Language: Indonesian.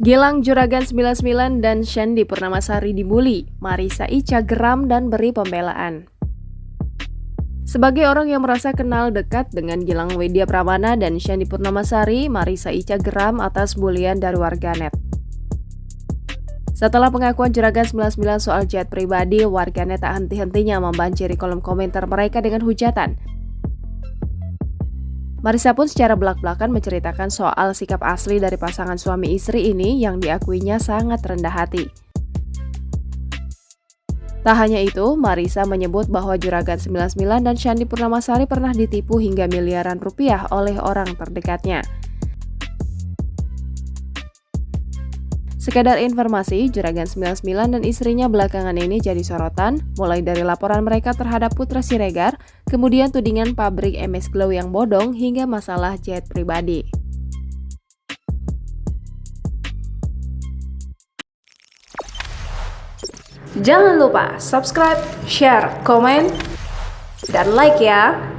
Gilang Juragan 99 dan Shandy Purnamasari dibully, Marissa Ica geram dan beri pembelaan. Sebagai orang yang merasa kenal dekat dengan Gilang Wedya Pramana dan Shandy Purnamasari, Marissa Ica geram atas bulian dari warganet. Setelah pengakuan Juragan 99 soal chat pribadi, warganet tak henti-hentinya membanjiri kolom komentar mereka dengan hujatan. Marissa pun secara belak-belakan menceritakan soal sikap asli dari pasangan suami istri ini yang diakuinya sangat rendah hati. Tak hanya itu, Marissa menyebut bahwa Juragan 99 dan Shandy Purnamasari pernah ditipu hingga miliaran rupiah oleh orang terdekatnya. Sekadar informasi, Juragan 99 dan istrinya belakangan ini jadi sorotan, mulai dari laporan mereka terhadap Putra Siregar, kemudian tudingan pabrik MS Glow yang bodong, hingga masalah jet pribadi. Jangan lupa subscribe, share, komen, dan like ya!